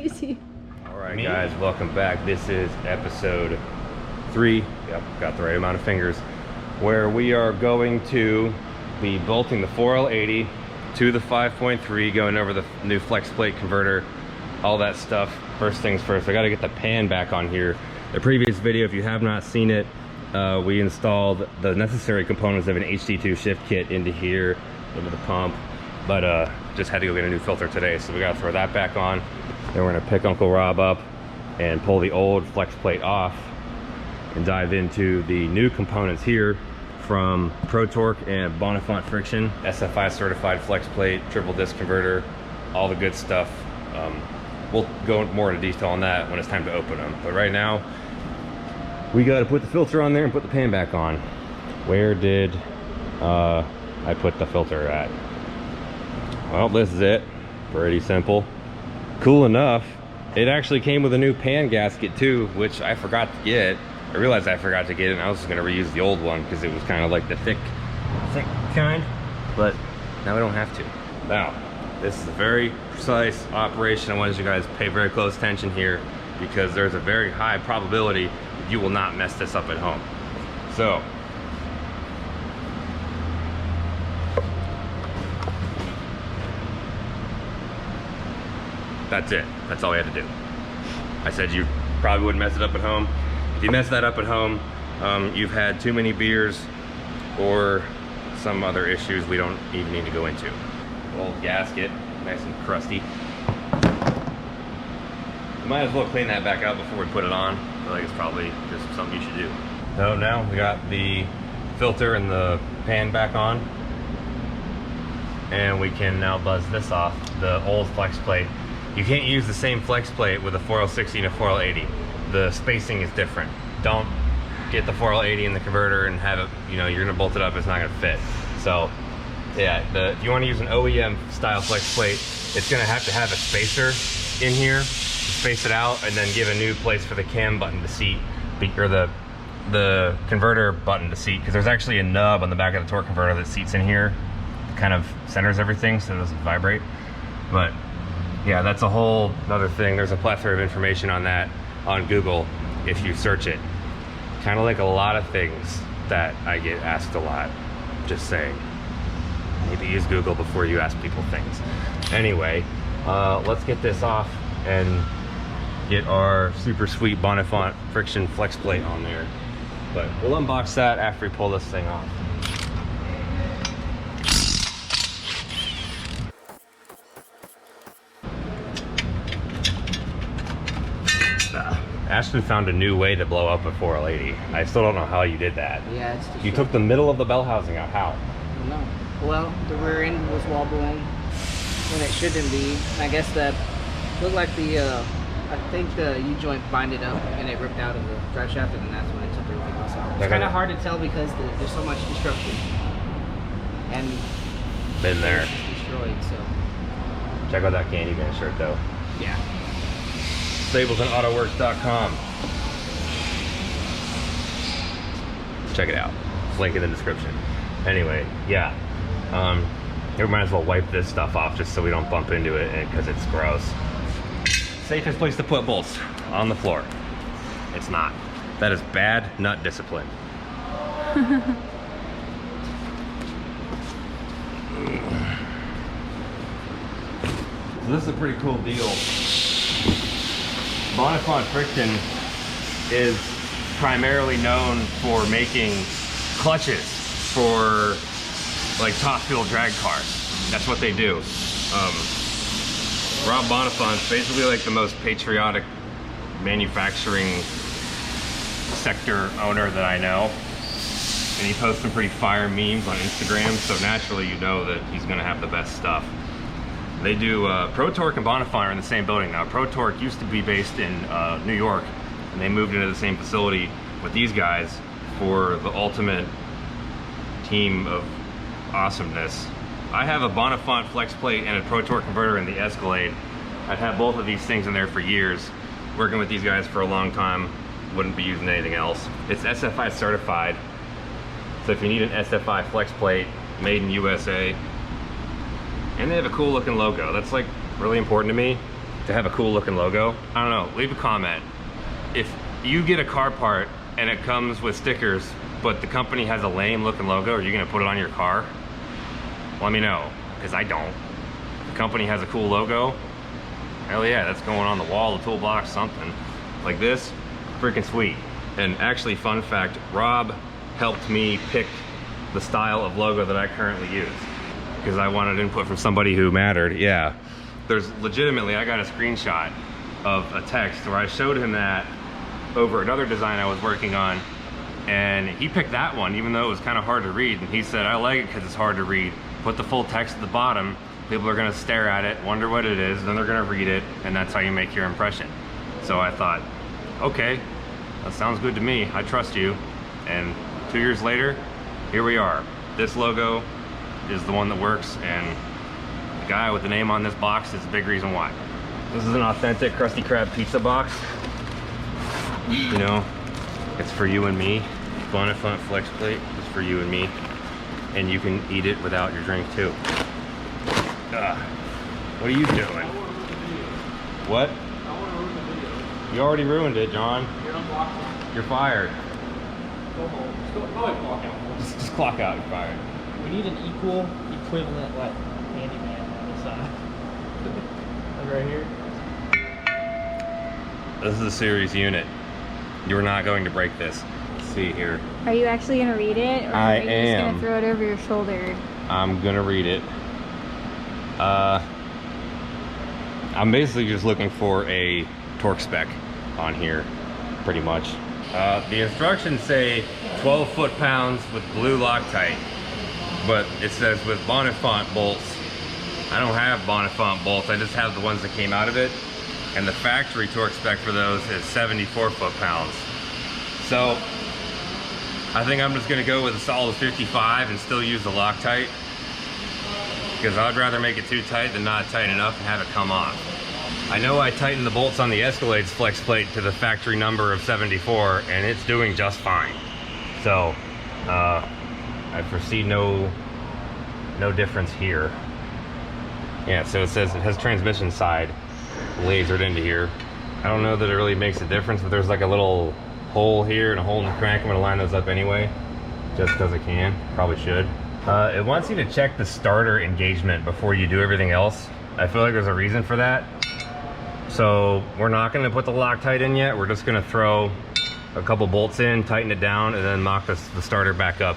Easy. All right, guys, welcome back. This is episode 3. Yep, got the right amount of fingers. Where we are going to be bolting the 4L80 to the 5.3, going over the new flex plate converter, all that stuff. First things first, I got to get the pan back on here. The previous video, if you have not seen it, we installed the necessary components of an HD2 shift kit into here, into the pump, but just had to go get a new filter today, so we got to throw that back on. Then we're going to pick Uncle Rob up and pull the old flex plate off and dive into the new components here from ProTorque and Boninfante friction, SFI certified flex plate, triple disc converter, all the good stuff. We'll go more into detail on that when it's time to open them, but right now we got to put the filter on there and put the pan back on. Where did I put the filter at? Well, this is it. Pretty simple. Cool enough, it actually came with a new pan gasket too, which I forgot to get. I realized I forgot to get it, and I was just going to reuse the old one because it was kind of like the thick kind, but now I don't have to. Now, this is a very precise operation. I want you guys to pay very close attention here because there's a very high probability that you will not mess this up at home. So, that's it. That's all we had to do. I said you probably wouldn't mess it up at home. If you mess that up at home, you've had too many beers or some other issues we don't even need to go into. Old gasket, nice and crusty. You might as well clean that back out before we put it on. I feel like it's probably just something you should do. So now we got the filter and the pan back on, and we can now buzz this off, the old flex plate. You can't use the same flex plate with a 4L60 and a 4L80. The spacing is different. Don't get the 4L80 in the converter and have it, you know, you're gonna bolt it up, it's not gonna fit. So yeah, if you want to use an OEM style flex plate, it's gonna have to have a spacer in here to space it out, and then give a new place for the cam button to seat, or the converter button to seat, because there's actually a nub on the back of the torque converter that seats in here, kind of centers everything so it doesn't vibrate. But yeah, that's a whole other thing. There's a plethora of information on that on Google if you search it. Kind of like a lot of things that I get asked a lot. Just saying. Maybe use Google before you ask people things. Anyway, let's get this off and get our super sweet Boninfante friction flex plate on there. But we'll unbox that after we pull this thing off. Ashton found a new way to blow up a 4L80. I still don't know how you did that. Yeah, it's just... You took the middle of the bell housing out. How? No. Well, the rear end was wobbling when it shouldn't be. I guess that looked like the, I think the U-joint binded up and it ripped out of the drive shaft, and that's when it took everything else out. It's kind of hard to tell because there's so much destruction. And been there. It's destroyed, so. Check out that Candy Man shirt though. Yeah. StablesandAutoworks.com. Check it out. Link in the description. Anyway, yeah. We might as well wipe this stuff off just so we don't bump into it because it's gross. Safest place to put bolts, on the floor. It's not. That is bad nut discipline. So this is a pretty cool deal. Boninfante friction is primarily known for making clutches for like top fuel drag cars. That's what they do. Rob Boninfante's basically like the most patriotic manufacturing sector owner that I know. And he posts some pretty fire memes on Instagram, so naturally you know that he's gonna have the best stuff. They do, ProTorque and Boninfante are in the same building now. ProTorque used to be based in New York, and they moved into the same facility with these guys for the ultimate team of awesomeness. I have a Boninfante flex plate and a ProTorque converter in the Escalade. I've had both of these things in there for years. Working with these guys for a long time, wouldn't be using anything else. It's SFI certified, so if you need an SFI flex plate made in USA, and they have a cool looking logo. That's like really important to me. to have a cool looking logo. I don't know, leave a comment. If you get a car part and it comes with stickers, but the company has a lame looking logo, are you gonna put it on your car? Let me know, because I don't. If the company has a cool logo, hell yeah, that's going on the wall, the toolbox, something. Like this, freaking sweet. And actually, fun fact, Rob helped me pick the style of logo that I currently use, because I wanted input from somebody who mattered. Yeah, there's legitimately, I got a screenshot of a text where I showed him that over another design I was working on, and he picked that one even though it was kind of hard to read, and he said, I like it because it's hard to read. Put the full text at the bottom, people are going to stare at it, wonder what it is, then they're going to read it, and that's how you make your impression. So I thought, okay, that sounds good to me, I trust you. And 2 years later, here we are. This logo is the one that works, and the guy with the name on this box is a big reason why. This is an authentic Krusty Krab pizza box. You know, it's for you and me. Boninfante flex plate is for you and me, and you can eat it without your drink too. What are you doing? What? You already ruined it, John. You're fired. Go home. Go ahead, clock out. Just clock out, you're fired. We need an equal, equivalent, like, handyman on the side. Like right here. This is a series unit. You're not going to break this. Let's see here. Are you actually going to read it? Or I are you am. just going to throw it over your shoulder? I'm going to read it. I'm basically just looking for a torque spec on here, pretty much. The instructions say 12 foot-pounds with blue Loctite, but it says with Boninfante bolts. I don't have Boninfante bolts, I just have the ones that came out of it. And the factory torque spec for those is 74 foot-pounds. So I think I'm just gonna go with a solid 55 and still use the Loctite, because I'd rather make it too tight than not tight enough and have it come off. I know I tightened the bolts on the Escalade's flex plate to the factory number of 74, and it's doing just fine. So I foresee no difference here. Yeah, so it says it has transmission side lasered into here. I don't know that it really makes a difference, but there's like a little hole here and a hole in the crank. I'm gonna line those up anyway, just because I can. Probably should. It wants you to check the starter engagement before you do everything else. I feel like there's a reason for that. So we're not gonna put the Loctite in yet. We're just gonna throw a couple bolts in, tighten it down, and then mock the starter back up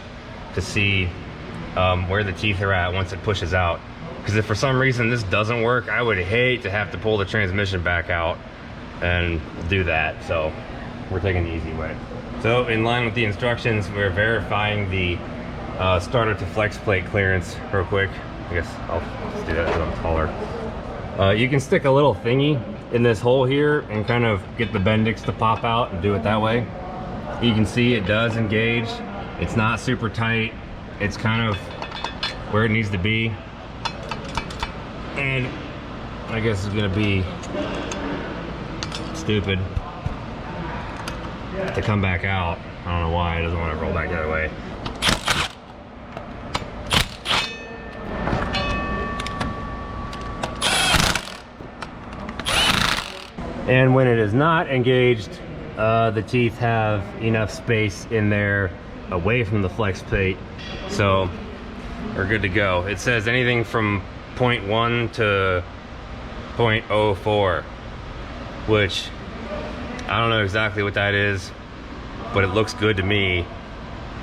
to see where the teeth are at once it pushes out. Because if for some reason this doesn't work, I would hate to have to pull the transmission back out and do that. So we're taking the easy way. So in line with the instructions, we're verifying the starter to flex plate clearance real quick. I guess I'll just do that so I'm taller. You can stick a little thingy in this hole here and kind of get the Bendix to pop out and do it that way. You can see it does engage. It's not super tight. It's kind of where it needs to be. And I guess it's gonna be stupid to come back out. I don't know why it doesn't want to roll back the other way. And when it is not engaged, the teeth have enough space in there away from the flex plate, so we're good to go. It says anything from 0.1 to 0.04, which I don't know exactly what that is, but it looks good to me.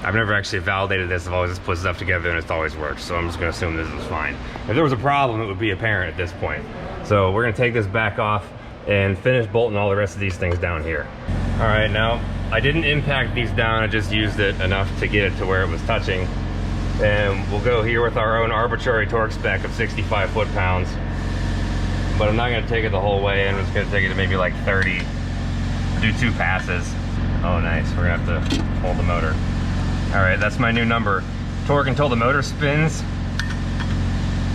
I've never actually validated this. I've always just put stuff together and it's always worked, so I'm just gonna assume this is fine. If there was a problem, it would be apparent at this point. So we're gonna take this back off and finish bolting all the rest of these things down here. All right, now I didn't impact these down, I just used it enough to get it to where it was touching. And we'll go here with our own arbitrary torque spec of 65 foot-pounds. But I'm not gonna take it the whole way, I'm just gonna take it to maybe like 30, do 2 passes. Oh nice, we're gonna have to hold the motor. All right, that's my new number. Torque until the motor spins,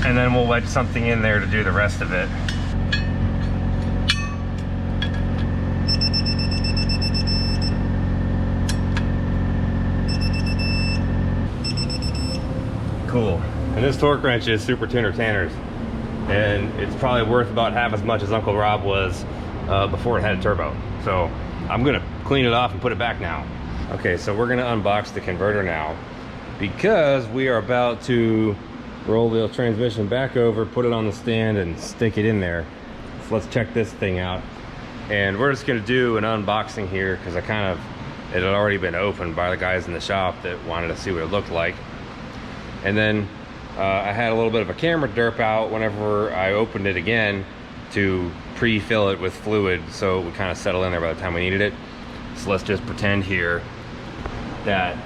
and then we'll wedge something in there to do the rest of it. Cool. And this torque wrench is Super Tuner Tanner's. and it's probably worth about half as much as Uncle Rob was before it had a turbo. So I'm gonna clean it off and put it back now. Okay, so we're gonna unbox the converter now because we are about to roll the transmission back over, put it on the stand, and stick it in there. So let's check this thing out. And we're just gonna do an unboxing here because it had already been opened by the guys in the shop that wanted to see what it looked like. And then I had a little bit of a camera derp out whenever I opened it again to pre-fill it with fluid so it would kind of settle in there by the time we needed it. So let's just pretend here that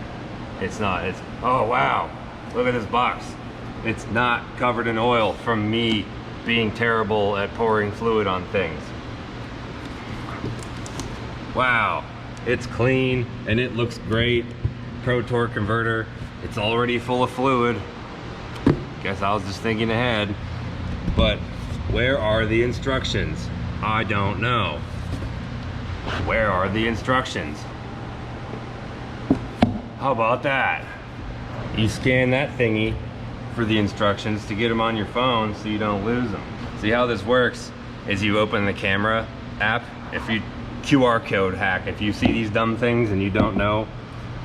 oh wow, look at this box. It's not covered in oil from me being terrible at pouring fluid on things. Wow, it's clean and it looks great. ProTorque converter, it's already full of fluid. Guess I was just thinking ahead. But where are the instructions? I don't know. Where are the instructions? How about that? You scan that thingy for the instructions to get them on your phone so you don't lose them. See how this works is you open the camera app. If you QR code hack, if you see these dumb things and you don't know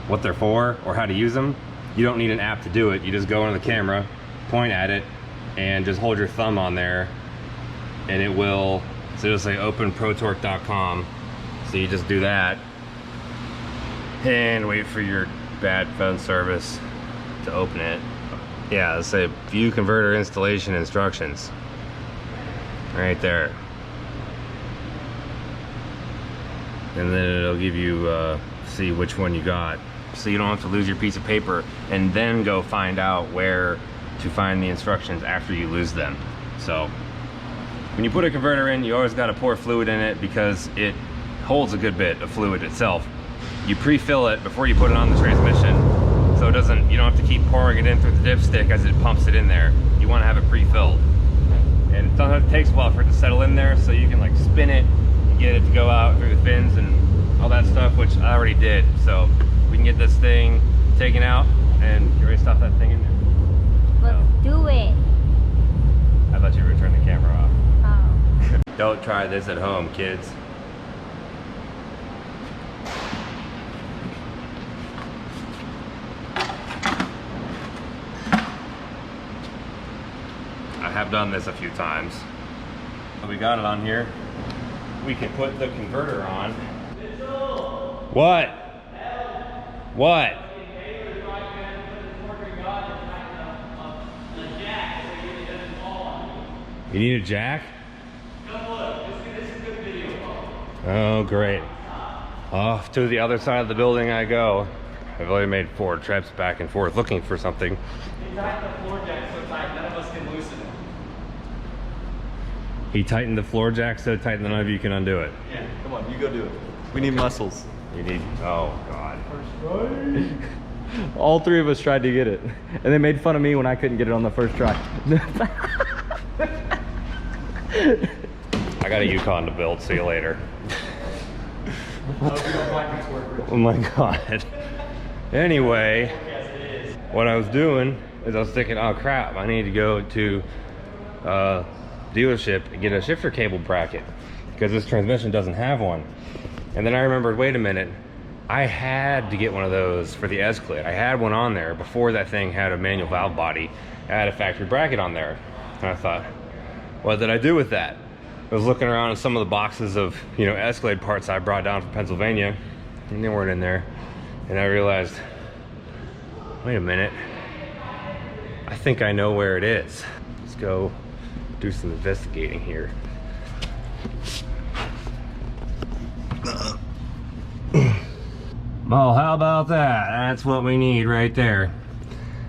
what they're for or how to use them, you don't need an app to do it. You just go into the camera, point at it, and just hold your thumb on there, and it will, so it'll say open protorque.com. So you just do that and wait for your bad phone service to open it. Yeah, let's say view converter installation instructions right there, and then it'll give you see which one you got, so you don't have to lose your piece of paper and then go find out where to find the instructions after you lose them. So when you put a converter in, you always got to pour fluid in it because it holds a good bit of fluid itself. You pre-fill it before you put it on the transmission, so you don't have to keep pouring it in through the dipstick as it pumps it in there. You want to have it pre-filled, and sometimes it takes a while for it to settle in there, so you can like spin it and get it to go out through the fins and all that stuff, which I already did. So we can get this thing taken out and get ready to stuff that thing in there. Let's do it. I thought you were gonna turn the camera off. Oh. Don't try this at home, kids. I have done this a few times. We got it on here. We can put the converter on. What? What? You need a jack? Oh, great. Off to the other side of the building I go. I've only made 4 trips back and forth looking for something. He tightened the floor jack so tight, none of us can loosen it. He tightened the floor jack so tight that none of you can undo it. Yeah, come on, you go do it. We need muscles. You need, oh God. All 3 of us tried to get it. And they made fun of me when I couldn't get it on the first try. I got a Yukon to build, see you later. Oh my God. Anyway, what I was doing is I was thinking, oh crap, I need to go to dealership and get a shifter cable bracket because this transmission doesn't have one. And then I remembered, wait a minute, I had to get one of those for the S-Clit. I had one on there before that thing had a manual valve body. I had a factory bracket on there. And I thought, what did I do with that? I was looking around at some of the boxes of, you know, Escalade parts I brought down from Pennsylvania, and they weren't in there. And I realized, wait a minute, I think I know where it is. Let's go do some investigating here. Well, how about that? That's what we need right there.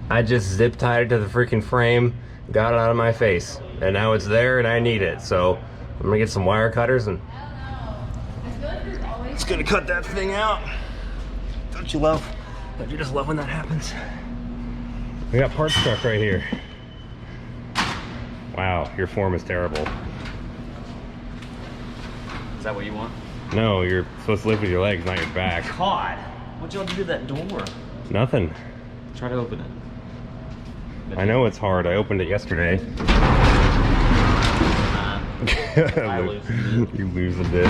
I just zip tied it to the freaking frame, got it out of my face, and now it's there and I need it. So I'm gonna get some wire cutters and it's gonna cut that thing out. Don't you just love when that happens? We got parts truck right here. Wow, your form is terrible. Is that what you want? No, you're supposed to lift with your legs, not your back. God, what'd you have to do that door? Nothing. Try to open it. I know it's hard. I opened it yesterday. I lose. You lose a bit.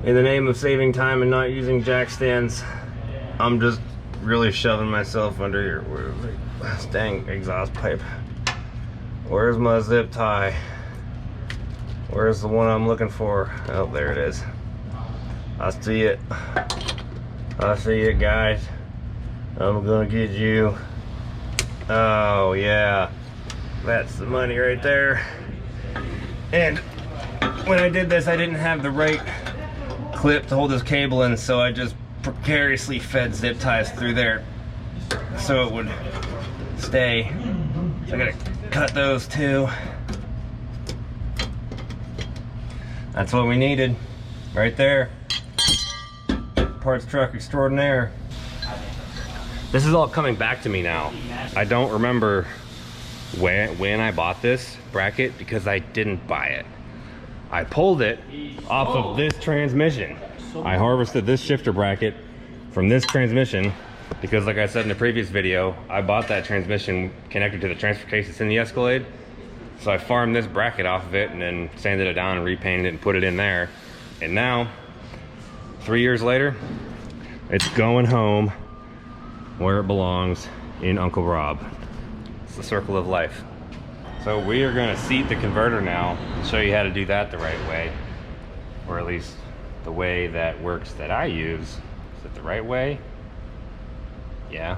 In the name of saving time and not using jack stands, I'm just really shoving myself under here. Where's this dang exhaust pipe? Where's my zip tie? Where's the one I'm looking for? Oh, there it is. I see it. I see it, guys. I'm gonna get you. Oh, yeah. That's the money right there. And when I did this, I didn't have the right clip to hold this cable in, so I just precariously fed zip ties through there so it would stay. So I gotta cut those too. That's what we needed right there. Parts truck extraordinaire. This is all coming back to me now. I don't remember when I bought this bracket because I didn't buy it. I pulled it off of this transmission. I harvested this shifter bracket from this transmission because, like I said in the previous video, I bought that transmission connected to the transfer case that's in the Escalade. So I farmed this bracket off of it and then sanded it down and repainted it and put it in there. And now, 3 years later, it's going home where it belongs, in Uncle Rob. It's the circle of life. So we are gonna seat the converter now and show you how to do that the right way, or at least the way that works that I use. Is it the right way? Yeah,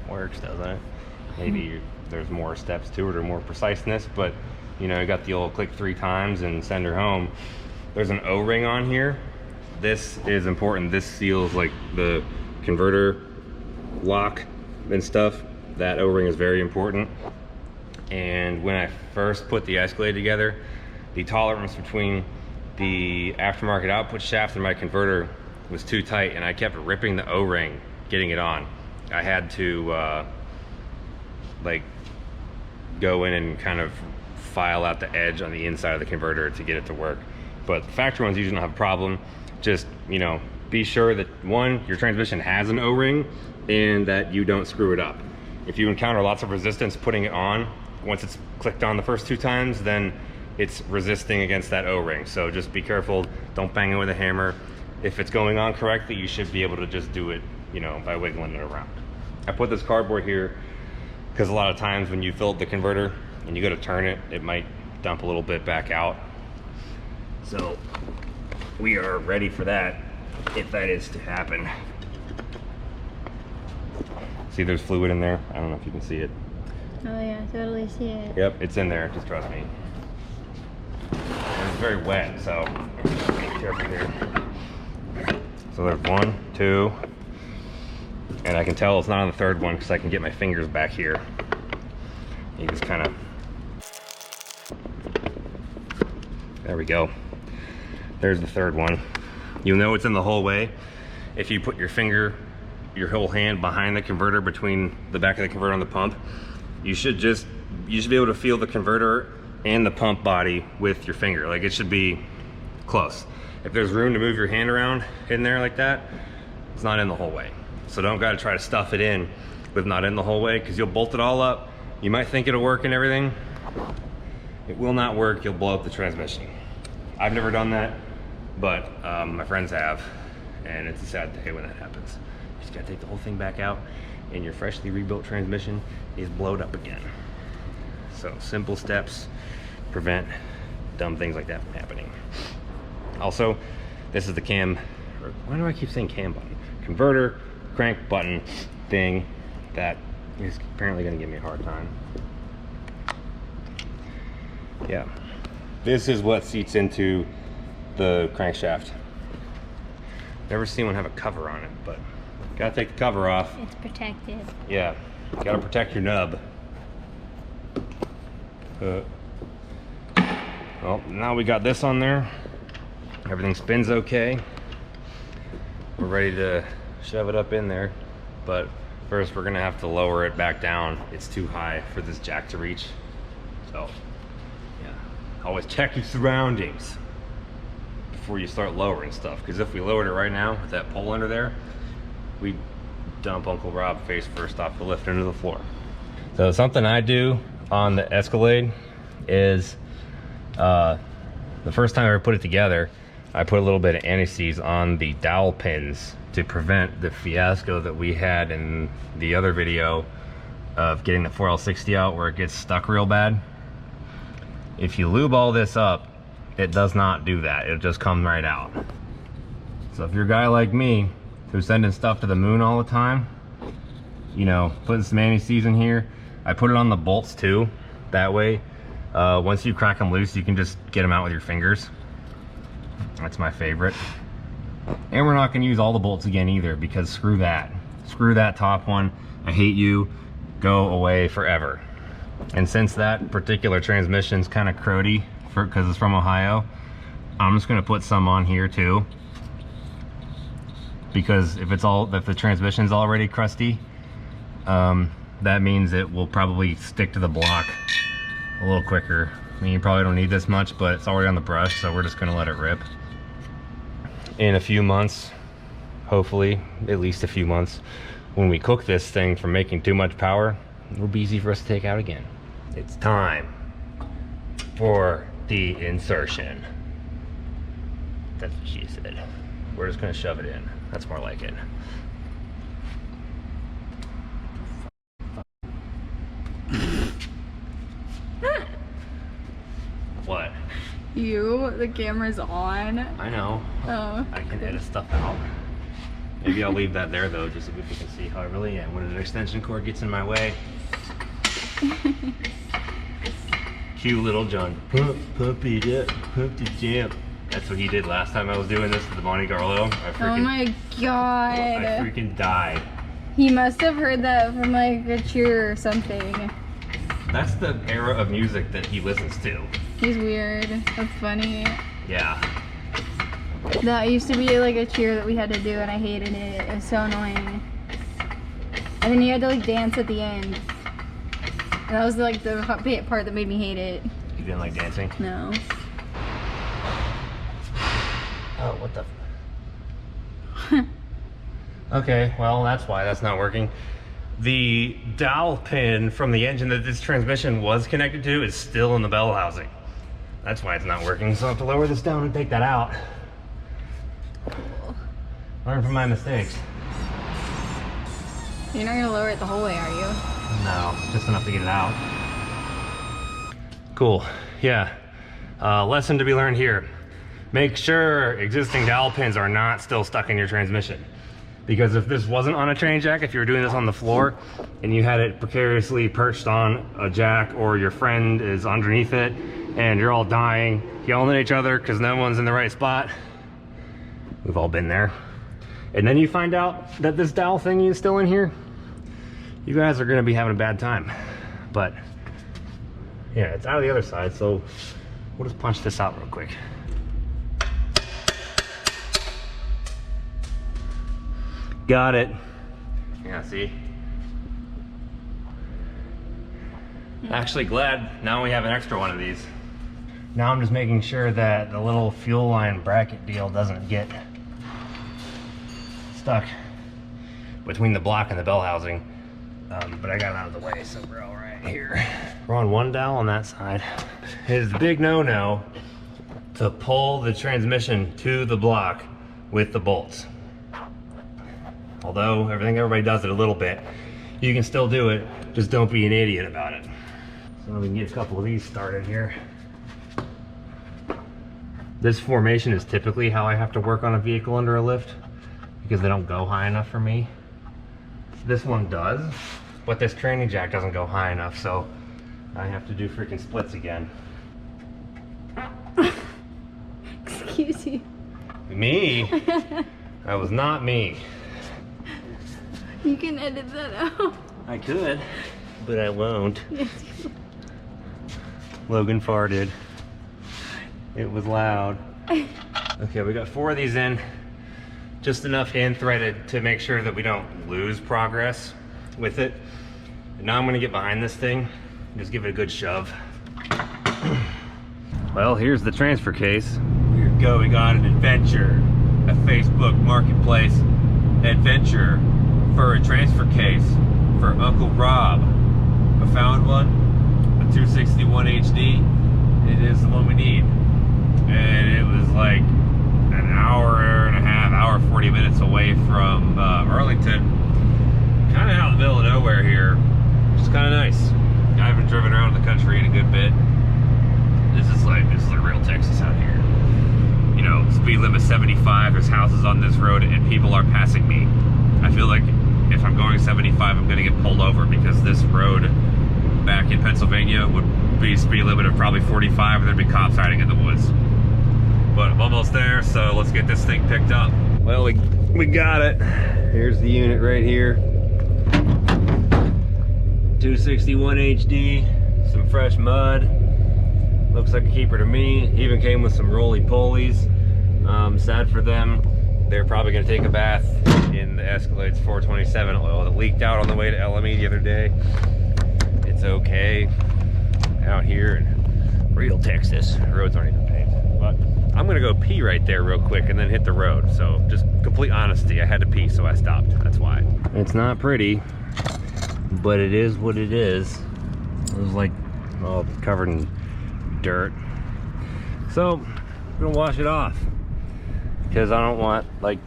works, doesn't it? Maybe there's more steps to it or more preciseness, but you know, you got the old click 3 times and send her home. There's an O-ring on here. This is important. This seals like the converter lock and stuff. That O-ring is very important. And when I first put the Escalade together, the tolerance between the aftermarket output shaft and my converter was too tight, and I kept ripping the O-ring getting it on. I had to like go in and kind of file out the edge on the inside of the converter to get it to work. But the factory ones usually don't have a problem. Just, you know, be sure that one, your transmission has an O-ring and that you don't screw it up. If you encounter lots of resistance putting it on, once it's clicked on the first 2 times, then it's resisting against that O-ring. So just be careful, don't bang it with a hammer. If it's going on correctly, you should be able to just do it, you know, by wiggling it around. I put this cardboard here because a lot of times when you fill up the converter and you go to turn it, it might dump a little bit back out. So we are ready for that, if that is to happen. See, there's fluid in there. I don't know if you can see it. Oh yeah, totally see it. Yep, it's in there, just trust me. It's very wet, so be careful here. So there's 1, 2, and I can tell it's not on the 3rd one because I can get my fingers back here. You just kind of, there we go. There's the 3rd one. You'll know it's in the whole way if you put your finger, your whole hand behind the converter between the back of the converter and the pump. You should be able to feel the converter and the pump body with your finger. Like, it should be close. If there's room to move your hand around in there like that, it's not in the whole way. So don't gotta try to stuff it in with not in the whole way, because you'll bolt it all up. You might think it'll work and everything. It will not work, you'll blow up the transmission. I've never done that, but my friends have, and it's a sad day when that happens. You just gotta take the whole thing back out, and your freshly rebuilt transmission is blowed up again. So simple steps prevent dumb things like that from happening. Also, this is the cam, or why do I keep saying cam button? Converter crank button thing that is apparently gonna give me a hard time. Yeah, this is what seats into the crankshaft. Never seen one have a cover on it, but gotta take the cover off. It's protected. Yeah, gotta protect your nub. Well, now we got this on there. Everything spins okay. We're ready to shove it up in there, but first we're gonna have to lower it back down. It's too high for this jack to reach. So, yeah, always check your surroundings before you start lowering stuff, because if we lowered it right now with that pole under there, we'd dump Uncle Rob face first off the lift into the floor. So something I do on the Escalade is the first time I ever put it together, I put a little bit of anti-seize on the dowel pins to prevent the fiasco that we had in the other video of getting the 4L60 out where it gets stuck real bad. If you lube all this up, it does not do that. It'll just come right out. So if you're a guy like me who's sending stuff to the moon all the time, you know, putting some anti-seize in here, I put it on the bolts too. That way, once you crack them loose, you can just get them out with your fingers. That's my favorite. And we're not gonna use all the bolts again either, because screw that. Screw that top one. I hate you. Go away forever. And since that particular transmission's kind of cruddy because it's from Ohio, I'm just gonna put some on here too. Because if the transmission's already crusty, that means it will probably stick to the block a little quicker. I mean, you probably don't need this much, but it's already on the brush, so we're just gonna let it rip. In a few months, hopefully, at least a few months, when we cook this thing from making too much power, it'll be easy for us to take out again. It's time for the insertion. That's what she said. We're just gonna shove it in. That's more like it. What? The camera's on. I know. Oh. I can edit stuff out. Maybe I'll leave that there though, just so people can see how I really am. When an extension cord gets in my way. Cute little John. Pump it up, pump the jam. That's what he did last time I was doing this to the Monte Carlo. Oh my god. I freaking died. He must have heard that from like a cheer or something. That's the era of music that he listens to. He's weird. That's funny. Yeah. That used to be like a cheer that we had to do and I hated it. It was so annoying. And then you had to like dance at the end. And that was like the part that made me hate it. You didn't like dancing? No. Oh, what the? Okay, well, that's why that's not working. The dowel pin from the engine that this transmission was connected to is still in the bell housing. That's why it's not working, so I have to lower this down and take that out. Learn from my mistakes. You're not gonna lower it the whole way, are you? No, just enough to get it out. Cool, yeah. Lesson to be learned here. Make sure existing dowel pins are not still stuck in your transmission. Because if this wasn't on a train jack, if you were doing this on the floor and you had it precariously perched on a jack, or your friend is underneath it and you're all dying, yelling at each other because no one's in the right spot. We've all been there. And then you find out that this dowel thingy is still in here. You guys are gonna be having a bad time. But yeah, it's out of the other side, so we'll just punch this out real quick. Got it. Yeah, see? Actually glad now we have an extra one of these. Now I'm just making sure that the little fuel line bracket deal doesn't get stuck between the block and the bell housing. But I got it out of the way, so we're all right here. We're on one dowel on that side. It is a big no-no to pull the transmission to the block with the bolts. Although everybody does it a little bit, you can still do it, just don't be an idiot about it. So we can get a couple of these started here. This formation is typically how I have to work on a vehicle under a lift, because they don't go high enough for me. This one does, but this training jack doesn't go high enough, so I have to do freaking splits again. Excuse you. Me? That was not me. You can edit that out. I could, but I won't. Yes. Logan farted. It was loud. Okay, we got 4 of these in. Just enough in threaded to make sure that we don't lose progress with it. And now I'm gonna get behind this thing and just give it a good shove. Well, here's the transfer case. Here we go, we got an adventure. A Facebook Marketplace adventure for a transfer case for Uncle Rob. I found one, a 261 HD. It is the one we need. like an hour and a half, hour 40 minutes away from Arlington. Kind of out in the middle of nowhere here, which is kind of nice. I haven't driven around the country in a good bit. This is like real Texas out here. You know, speed limit 75, there's houses on this road and people are passing me. I feel like if I'm going 75, I'm gonna get pulled over because this road back in Pennsylvania would be speed limit of probably 45 and there'd be cops hiding in the woods. But I'm almost there, so let's get this thing picked up. Well, we got it. Here's the unit right here. 261 HD, some fresh mud. Looks like a keeper to me. Even came with some roly-polies. Sad for them. They're probably gonna take a bath in the Escalade's 427 oil that leaked out on the way to LME the other day. It's okay out here in real Texas. The roads aren't even paved. But I'm gonna go pee right there real quick and then hit the road. So just complete honesty, I had to pee, so I stopped. That's why. It's not pretty, but it is what it is. It was like all covered in dirt. So I'm gonna wash it off because I don't want like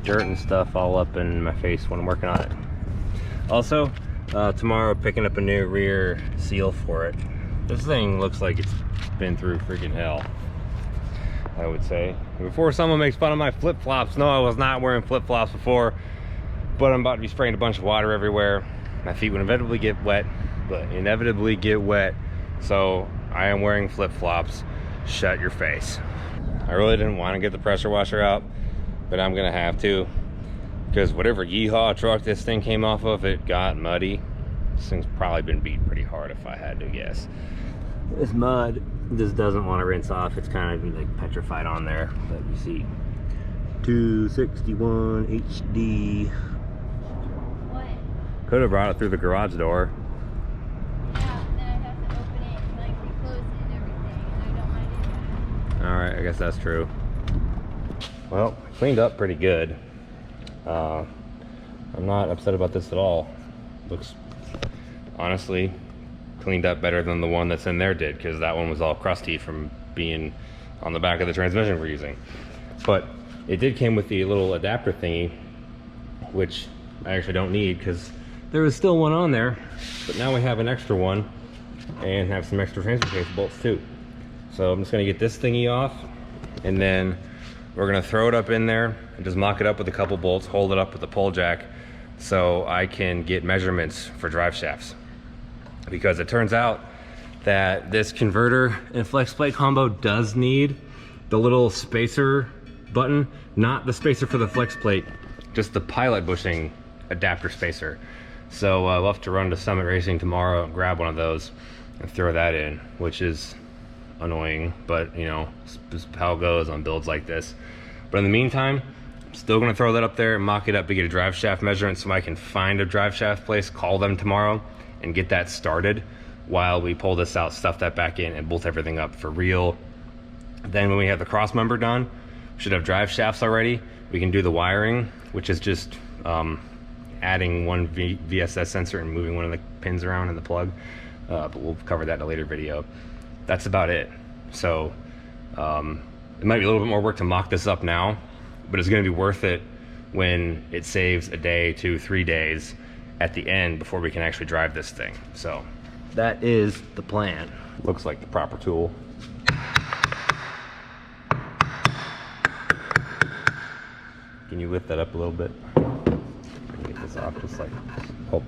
dirt and stuff all up in my face when I'm working on it. Also, tomorrow picking up a new rear seal for it. This thing looks like it's been through freaking hell, I would say. Before someone makes fun of my flip-flops, no, I was not wearing flip-flops before, but I'm about to be spraying a bunch of water everywhere. My feet would inevitably get wet, so I am wearing flip-flops. Shut your face. I really didn't want to get the pressure washer out, but I'm gonna have to, because whatever yeehaw truck this thing came off of, it got muddy. This thing's probably been beat pretty hard if I had to guess. This mud just doesn't want to rinse off. It's kind of like petrified on there, but you see 261 HD. What? Could have brought it through the garage door. Yeah, then I'd have to open it and like reclose it and everything, and I don't want to do that. All right, I guess that's true. Well, cleaned up pretty good. I'm not upset about this at all. Looks, honestly, cleaned up better than the one that's in there did, because that one was all crusty from being on the back of the transmission we're using. But it did came with the little adapter thingy, which I actually don't need because there was still one on there, but now we have an extra one and have some extra transfer case bolts too. So I'm just gonna get this thingy off, and then we're gonna throw it up in there and just mock it up with a couple bolts, hold it up with a pole jack so I can get measurements for drive shafts. Because it turns out that this converter and flex plate combo does need the little spacer button, not the spacer for the flex plate, just the pilot bushing adapter spacer. So I'll have to run to Summit Racing tomorrow and grab one of those and throw that in, which is annoying, but you know, this is how it goes on builds like this. But in the meantime, I'm still gonna throw that up there and mock it up to get a drive shaft measurement so I can find a drive shaft place, call them tomorrow, and get that started while we pull this out, stuff that back in, and bolt everything up for real. Then when we have the cross member done, we should have drive shafts already. We can do the wiring, which is just adding one VSS sensor and moving one of the pins around in the plug. But we'll cover that in a later video. That's about it. So it might be a little bit more work to mock this up now, but it's gonna be worth it when it saves a day, 2, 3 days at the end before we can actually drive this thing. So that is the plan. Looks like the proper tool. Can you lift that up a little bit? Get this off, just like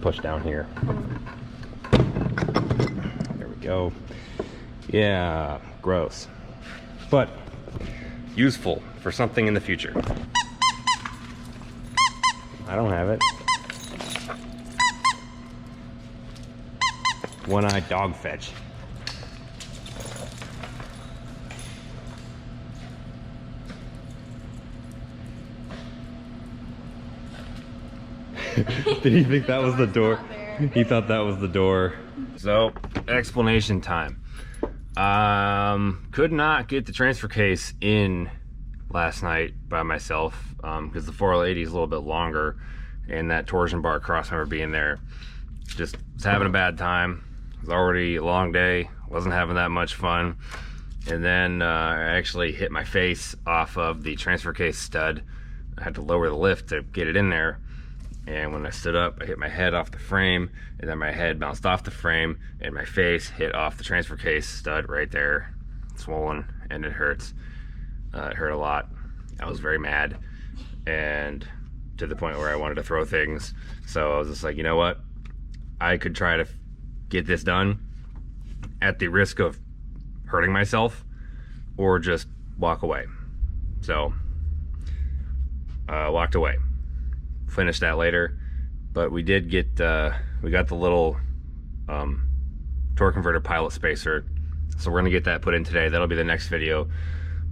push down here. There we go. Yeah, gross, but useful for something in the future. I don't have it. One-eyed dog fetch. Did he think that was the door? He thought that was the door. So, explanation time. Could not get the transfer case in last night by myself because the 4L80 is a little bit longer and that torsion bar crossmember being there. Just was having a bad time. It was already a long day. Wasn't having that much fun. And then I actually hit my face off of the transfer case stud. I had to lower the lift to get it in there. And when I stood up, I hit my head off the frame, and then my head bounced off the frame, and my face hit off the transfer case stud right there, swollen, and it hurts. It hurt a lot. I was very mad, and to the point where I wanted to throw things. So I was just like, you know what? I could try to get this done at the risk of hurting myself, or just walk away. So walked away. Finish that later, but we did get we got the little torque converter pilot spacer, so we're gonna get that put in today. That'll be the next video.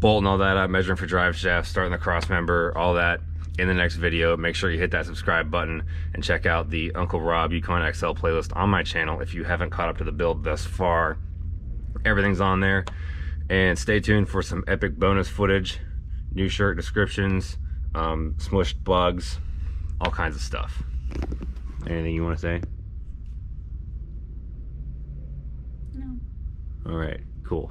Bolting all that up, measuring for drive shaft, starting the cross member, all that in the next video. Make sure you hit that subscribe button and check out the Uncle Rob Yukon XL playlist on my channel if you haven't caught up to the build thus far. Everything's on there, and stay tuned for some epic bonus footage, new shirt descriptions, smushed bugs, all kinds of stuff. Anything you want to say? No. All right, cool.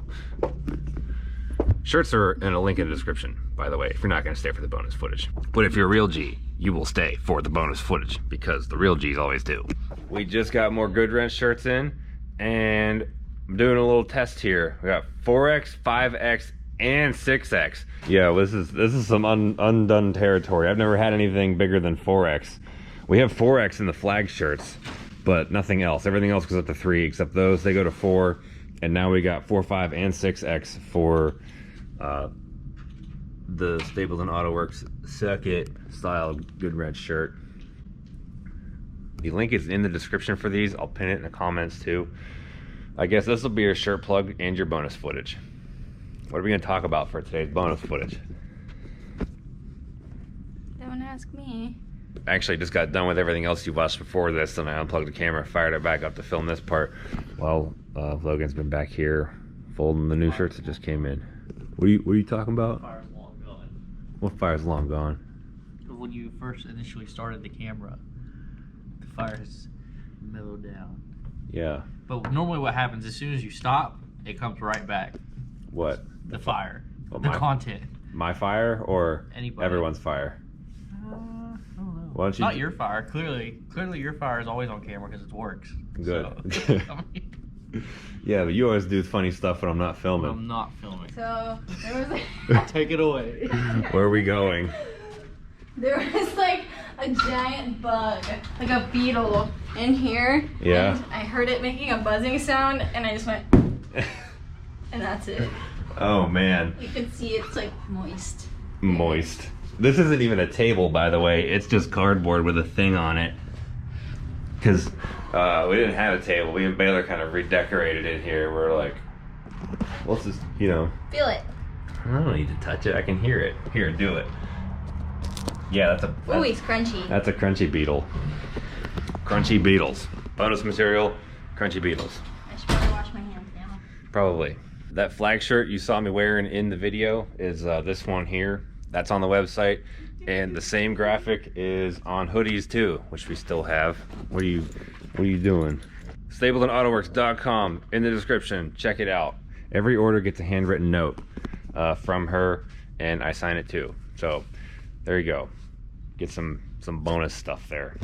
Shirts are in a link in the description, by the way, if you're not going to stay for the bonus footage. But if you're a real G, you will stay for the bonus footage, because the real Gs always do. We just got more Good Wrench shirts in, and I'm doing a little test here. We got 4X, 5X, and 6X. Yeah, this is some undone territory. I've never had anything bigger than 4X. We have 4X in the flag shirts, but nothing else. Everything else goes up to 3, except those, they go to 4. And now we got 4, 5, and 6X for the Stapleton AutoWorks Circuit style Good Wrench shirt. The link is in the description for these. I'll pin it in the comments too. I guess this will be your shirt plug and your bonus footage. What are we going to talk about for today's bonus footage? Don't ask me. I actually just got done with everything else you watched before this, and I unplugged the camera, fired it back up to film this part while Logan's been back here folding the new shirts that just came in. What are you talking about? Fire's long gone. What fire's long gone? When you first initially started the camera, the fire's mellowed down. Yeah. But normally what happens, as soon as you stop, it comes right back. What? The fire. Well, the content. My fire or Anybody. everyone's fire? I don't know. Why don't you Not your fire. Clearly your fire is always on camera because it works. Good. So, I mean, Yeah, but you always do funny stuff when I'm not I'm filming. not filming. So there was Take it away. Where are we going? there was like a giant bug, like a beetle, in here. Yeah. And I heard it making a buzzing sound, and I just went, and that's it. Oh man. You can see it's like moist. Moist. This isn't even a table, by the way. It's just cardboard with a thing on it. Because we didn't have a table. Me and Baylor kind of redecorated it here. We're like, let's just, you know. Feel it. I don't need to touch it. I can hear it. Here, do it. Yeah, Ooh, it's crunchy. that's a crunchy beetle. Crunchy beetles. Bonus material, crunchy beetles. I should probably wash my hands now. Probably. That flag shirt you saw me wearing in the video is this one here. That's on the website, and the same graphic is on hoodies too, which we still have. What are you doing? StapletonAutoWorks.com in the description. Check it out. Every order gets a handwritten note from her, and I sign it too. So there you go. Get some bonus stuff there.